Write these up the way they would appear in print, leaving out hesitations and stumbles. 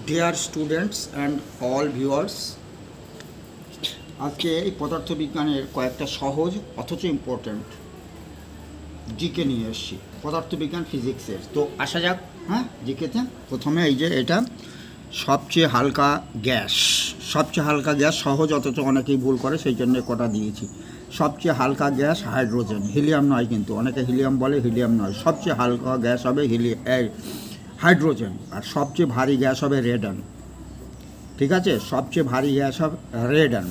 Dear students and all viewers, আজকে এই পদার্থবিজ্ঞানের কয়েকটা সহজ অথচ ইম্পর্ট্যান্ট জিকে নিয়ে এসেছি। পদার্থবিজ্ঞান ফিজিক্সের। তো আসা যাক। হ্যাঁ, জিকেতে প্রথমে এই যে এটা সবচেয়ে হালকা গ্যাস। সবচেয়ে হালকা গ্যাস সহজ, অথচ অনেকেই ভুল করে, সেই জন্য কটা দিয়েছি। সবচেয়ে হালকা গ্যাস হাইড্রোজেন, হিলিয়াম নয় কিন্তু। অনেকে হিলিয়াম বলে, হিলিয়াম নয়। সবচেয়ে হালকা গ্যাস হবে হাইড্রোজেন। আর সবচেয়ে ভারী গ্যাস হবে রেডন। ঠিক আছে, সবচেয়ে ভারী গ্যাস হবে রেডন।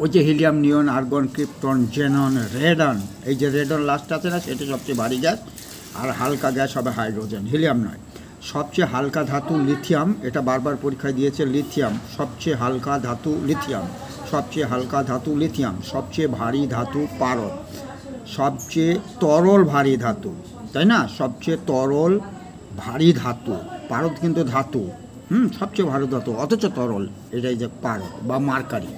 ওই যে হিলিয়াম, নিয়ন, আর্গন, ক্রিপ্টন, জেনন, রেডন, এই যে রেডন লাস্ট আছে না, সেটা সবচেয়ে ভারী গ্যাস। আর হালকা গ্যাস হবে হাইড্রোজেন, হিলিয়াম নয়। সবচেয়ে হালকা ধাতু লিথিয়াম, এটা বারবার পরীক্ষায় দিয়েছে। লিথিয়াম সবচেয়ে হালকা ধাতু, লিথিয়াম সবচেয়ে হালকা ধাতু, লিথিয়াম। সবচেয়ে ভারী ধাতু পারদ। সবচেয়ে তরল ভারী ধাতু, তাই না? সবচেয়ে তরল ভারী ধাতু পারদ, কিন্তু ধাতু। সবচেয়ে ভারী ধাতু অথচ তরল, এটাই যে পারদ বা মার্কারি।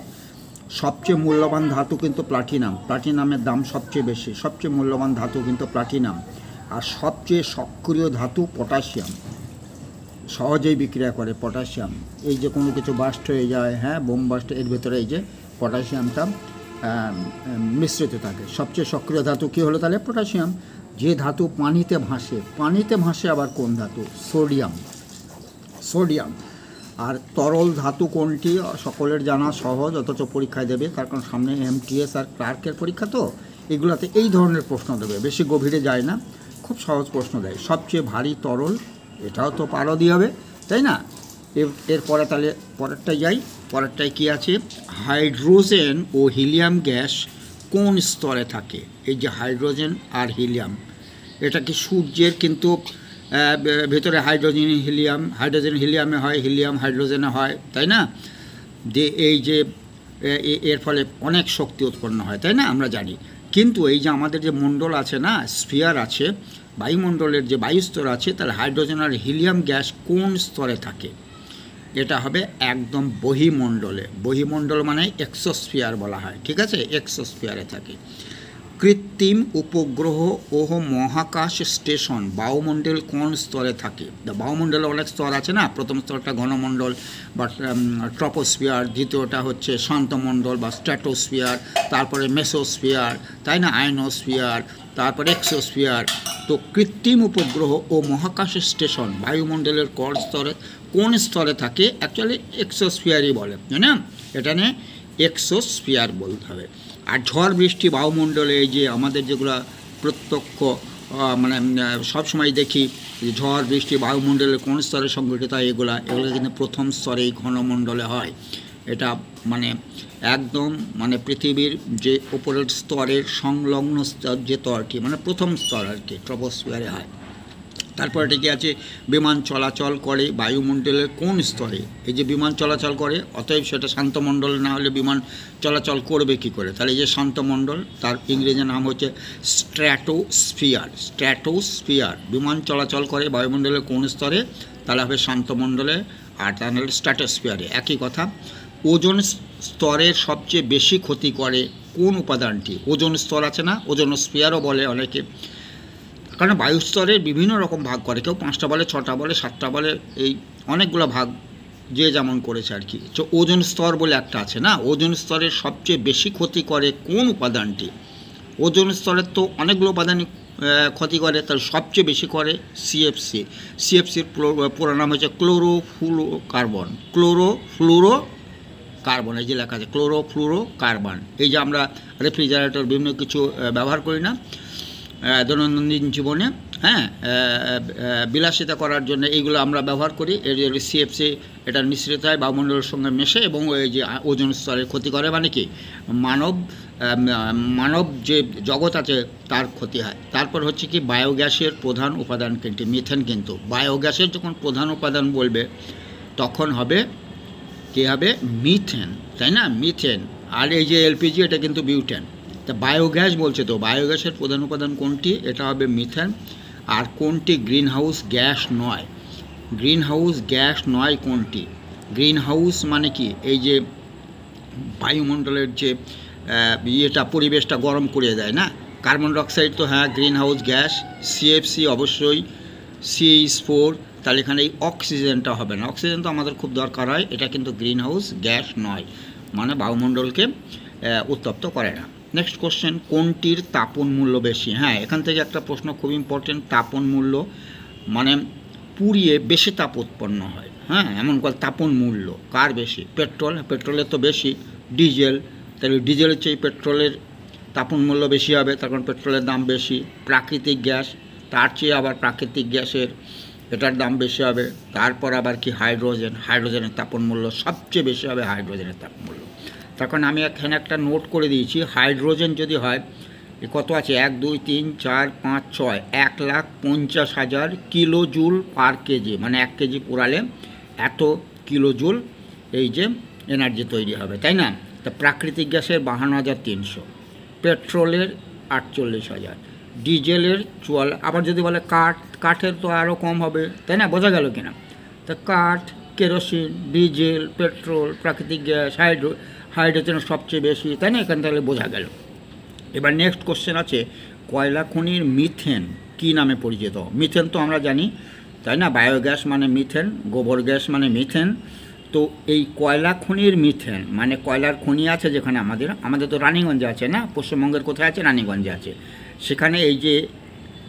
সবচেয়ে মূল্যবান ধাতু কিন্তু প্লাটিনাম। প্লাটিনামের দাম সবচেয়ে বেশি। সবচেয়ে মূল্যবান ধাতু কিন্তু প্লাটিনাম। আর সবচেয়ে সক্রিয় ধাতু পটাশিয়াম। সহজেই বিক্রিয়া করে পটাশিয়াম। এই যে কোনো কিছু বাস্ট হয়ে যায়, হ্যাঁ, বোম বাস্ট, এর ভেতরে এই যে পটাশিয়ামটা মিশ্রিত থাকে। সবচেয়ে সক্রিয় ধাতু কী হলো তাহলে? পটাশিয়াম। যে ধাতু পানিতে ভাসে, পানিতে ভাসে আবার কোন ধাতু? সোডিয়াম। সোডিয়াম। আর তরল ধাতু কোনটি? সকলের জানা সহজ, অথচ পরীক্ষায় দেবে, তার কারণ সামনে এমটিএস আর ক্লার্কের পরীক্ষা, তো এগুলাতে এই ধরনের প্রশ্ন দেবে। বেশি গভীরে যায় না, খুব সহজ প্রশ্ন দেয়। সবচেয়ে ভারী তরল, এটাও তো পারদই হবে, তাই না? এরপরে তাহলে পরেরটায় যাই। পরেরটায় কী আছে? হাইড্রোজেন ও হিলিয়াম গ্যাস কোন স্তরে থাকে? এই যে হাইড্রোজেন আর হিলিয়াম, এটা কি সূর্যের কিন্তু ভেতরে হাইড্রোজেন হিলিয়ামে হয়, হিলিয়াম হাইড্রোজেনে হয়, তাই না? যে এই যে এর ফলে অনেক শক্তি উৎপন্ন হয়, তাই না? আমরা জানি। কিন্তু এই যে আমাদের যে মণ্ডল আছে না, স্ফিয়ার আছে, বায়ুমণ্ডলের যে বায়ুস্তর আছে, তার হাইড্রোজেন আর হিলিয়াম গ্যাস কোন স্তরে থাকে? এটা হবে একদম বহিমণ্ডলে। বহিমণ্ডল মানে এক্সোস্ফিয়ার বলা হয়, ঠিক আছে? এক্সোস্ফিয়ারে থাকে। কৃত্রিম উপগ্রহ ও মহাকাশ স্টেশন বায়ুমণ্ডল কোন স্তরে থাকে? বায়ুমণ্ডলে অনেক স্তর আছে না। প্রথম স্তরটা ঘনমণ্ডল বা ট্রপোস্ফিয়ার, দ্বিতীয়টা হচ্ছে শান্তমণ্ডল বা স্ট্র্যাটোস্ফিয়ার, তারপরে মেসোস্ফিয়ার, তাই না, আয়নোস্ফিয়ার, তারপরে এক্সোস্ফিয়ার। তো কৃত্রিম উপগ্রহ ও মহাকাশ স্টেশন বায়ুমণ্ডলের কোন স্তরে থাকে? অ্যাকচুয়ালি এক্সোস্ফিয়ারই বলে, তাই না? এটা নিয়ে এক্সোস্ফিয়ার বলতে হবে। আর ঝড় বৃষ্টি বায়ুমণ্ডলে, এই যে আমাদের যেগুলো প্রত্যক্ষ মানে সবসময় দেখি, ঝড় বৃষ্টি বায়ুমণ্ডলের কোন স্তরে সংঘটিত হয়, এগুলো কিন্তু প্রথম স্তরেই ঘনমণ্ডলে হয়। এটা মানে একদম মানে পৃথিবীর যে উপরের স্তরের সংলগ্ন স্তর যে স্তরটি, মানে প্রথম স্তর আর কি, ট্রপোস্ফিয়ারে হয়। তারপর এটা কি আছে? বিমান চলাচল করে বায়ুমণ্ডলের কোন স্তরে? এই যে বিমান চলাচল করে, অতএব সেটা শান্তমণ্ডলে না হলে বিমান চলাচল করবে কি করে? তাহলে এই যে শান্তমণ্ডল, তার ইংরেজি নাম হচ্ছে স্ট্র্যাটোস্ফিয়ার। স্ট্র্যাটোস্ফিয়ার বিমান চলাচল করে বায়ুমণ্ডলের কোন স্তরে? তাহলে হবে শান্তমণ্ডলে, আর তা নাহলে স্ট্র্যাটোস্ফিয়ারে, একই কথা। ওজোন স্তরের সবচেয়ে বেশি ক্ষতি করে কোন উপাদানটি? ওজোন স্তর আছে না, ওজোনোস্ফিয়ারও বলে অনেকে, কারণ বায়ুস্তরের বিভিন্ন রকম ভাগ করে। কেউ 5টা বলে, 6টা বলে, 7টা বলে, এই অনেকগুলো ভাগ যে যেমন করেছে আর কি। তো ওজোন স্তর বলে একটা আছে না, ওজোন স্তরের সবচেয়ে বেশি ক্ষতি করে কোন উপাদানটি? ওজোন স্তরের তো অনেকগুলো উপাদানই ক্ষতি করে, তার সবচেয়ে বেশি করে সিএফসি। সিএফসির পুরো নাম হচ্ছে ক্লোরোফ্লুরোকার্বন। ক্লোরোফ্লুরোকার্বন, এই যে লেখা আছে ক্লোরোফ্লুরোকার্বন। এই যে আমরা রেফ্রিজারেটর বিভিন্ন কিছু ব্যবহার করি না দৈনন্দিন জীবনে, হ্যাঁ, বিলাসিতা করার জন্য এইগুলো আমরা ব্যবহার করি। এর সিএফসি এটা মিশ্রিত হয় বায়ুমণ্ডলের সঙ্গে মেশে, এবং এই যে ওজোন স্তরের ক্ষতি করে, মানে কি মানব যে জগৎ আছে তার ক্ষতি হয়। তারপর হচ্ছে কি, বায়োগ্যাসের প্রধান উপাদান কিন্তু মিথেন। কিন্তু বায়োগ্যাসের যখন প্রধান উপাদান বলবে তখন হবে কী হবে? মিথেন, তাই না? মিথেন। আর এই যে এলপিজি, এটা কিন্তু বিউটেন। তা বায়োগ্যাস বলছে, তো বায়োগ্যাসের প্রধান উপাদান কোনটি? এটা হবে মিথেন। আর কোনটি গ্রিন হাউস গ্যাস নয়? গ্রিন হাউস গ্যাস নয় কোনটি? গ্রিন হাউস মানে কি? এই যে বায়ুমণ্ডলের যে ইয়েটা, পরিবেশটা গরম করে দেয় না, কার্বন ডাইঅক্সাইড তো হ্যাঁ গ্রিন হাউস গ্যাস। সিএফসি অবশ্যই, CH4, তাহলে এখানে এই অক্সিজেনটা হবে না। অক্সিজেন তো আমাদের খুব দরকার হয়, এটা কিন্তু গ্রিন হাউস গ্যাস নয়, মানে বায়ুমণ্ডলকে উত্তপ্ত করে না। নেক্সট কোশ্চেন, কোনটির তাপন মূল্য বেশি? হ্যাঁ, এখান থেকে একটা প্রশ্ন খুব ইম্পর্টেন্ট। তাপন মূল্য মানে পুড়িয়ে বেশি তাপ উৎপন্ন হয়। হ্যাঁ, এমন তাপন মূল্য কার বেশি? পেট্রোল, পেট্রোলের তো বেশি। ডিজেল, তাহলে ডিজেলের চেয়ে পেট্রোলের তাপন মূল্য বেশি হবে, তার কারণ পেট্রোলের দাম বেশি। প্রাকৃতিক গ্যাস, তার চেয়ে আবার প্রাকৃতিক গ্যাসের এটার দাম বেশি হবে। তারপর আবার কি হাইড্রোজেন, হাইড্রোজেনের তাপন মূল্য সবচেয়ে বেশি হবে, হাইড্রোজেনের তাপন মূল্য। তার কারণ আমি এখানে একটা নোট করে দিয়েছি, হাইড্রোজেন যদি হয় কত আছে, 1 2 3 4 5 6, 1,50,000 কিলো জুল পার কেজি, মানে 1 কেজি পোড়ালে এত কিলো জুল এই যে এনার্জি তৈরি হবে, তাই না? তা প্রাকৃতিক গ্যাসের 52,300, পেট্রোলের 48,000, ডিজেলের 44, আবার যদি বলে কাঠের তো আরও কম হবে, তাই না? বোঝা গেল কিনা? তা কাঠ, কেরোসিন, ডিজেল, পেট্রোল, প্রাকৃতিক গ্যাস, হাইড্রোজেনের সবচেয়ে বেশি, তাই না? এখান থেকে বোঝা গেল। এবার নেক্সট কোশ্চেন আছে, কয়লা খনির মিথেন কী নামে পরিচিত? মিথেন তো আমরা জানি, তাই না? বায়োগ্যাস মানে মিথেন, গোবর গ্যাস মানে মিথেন। তো এই কয়লা খনির মিথেন মানে কয়লার খনি আছে যেখানে আমাদের তো রানীগঞ্জে আছে না, পশ্চিমবঙ্গের কোথায় আছে? রানীগঞ্জে আছে। সেখানে এই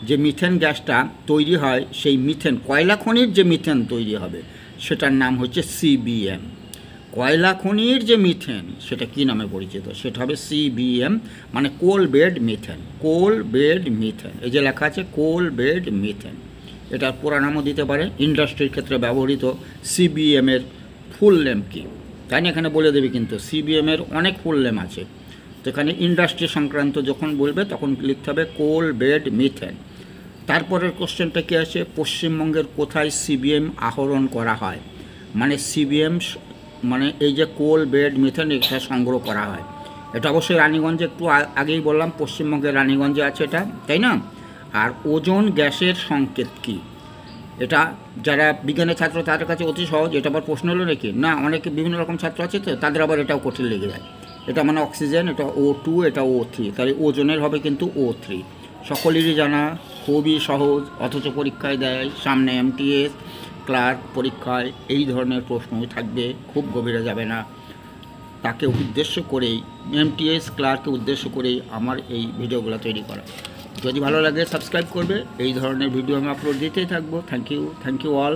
যে মিথেন গ্যাসটা তৈরি হয়, সেই মিথেন, কয়লা খনির যে মিথেন তৈরি হবে সেটার নাম হচ্ছে CBM। কয়লা খনির যে মিথেন সেটা কী নামে পরিচিত? সেটা হবে CBM, মানে কোল বেড মিথেন। কোল বেড মিথেন, এই যে লেখা আছে কোল বেড মিথেন, এটার পুরো নামও দিতে পারে। ইন্ডাস্ট্রির ক্ষেত্রে ব্যবহৃত CBM-এর ফুল নেম কী, তাই না? এখানে বলে দেবে, কিন্তু CBM-এর অনেক ফুল নেম আছে। তো এখানে ইন্ডাস্ট্রি সংক্রান্ত যখন বলবে তখন লিখতে হবে কোল বেড মিথেন। তারপরের কোশ্চেনটা কী আছে, পশ্চিমবঙ্গের কোথায় CBM আহরণ করা হয়? মানে CBM মানে এই যে কোল বেড মিথেন, এটা সংগ্রহ করা হয়। এটা অবশ্যই রানীগঞ্জে, একটু আগেই বললাম পশ্চিমবঙ্গের রানীগঞ্জে আছে এটা, তাই না? আর ওজোন গ্যাসের সংকেত কী? এটা যারা বিজ্ঞানের ছাত্র তাদের কাছে অতি সহজ। এটা আবার প্রশ্ন হলো নাকি না, অনেকে বিভিন্ন রকম ছাত্র আছে তো তাদের আবার এটাও কঠিন লেগে যায়। এটা মানে অক্সিজেন, এটা O2, এটা O3, তাহলে ওজনের হবে কিন্তু O3। সকলেরই জানা, খুবই সহজ, অথচ পরীক্ষায় দেয় সামনে MTS ক্লার্ক পরীক্ষায় এই ধরনের প্রশ্নই থাকবে, খুব গভীরে যাবে না। তাকে উদ্দেশ্য করেই, MTS ক্লার্ককে উদ্দেশ্য করেই আমার এই ভিডিওগুলো তৈরি করা। যদি ভালো লাগে সাবস্ক্রাইব করবে, এই ধরনের ভিডিও আমি আপলোড দিতেই থাকবো। Thank you all.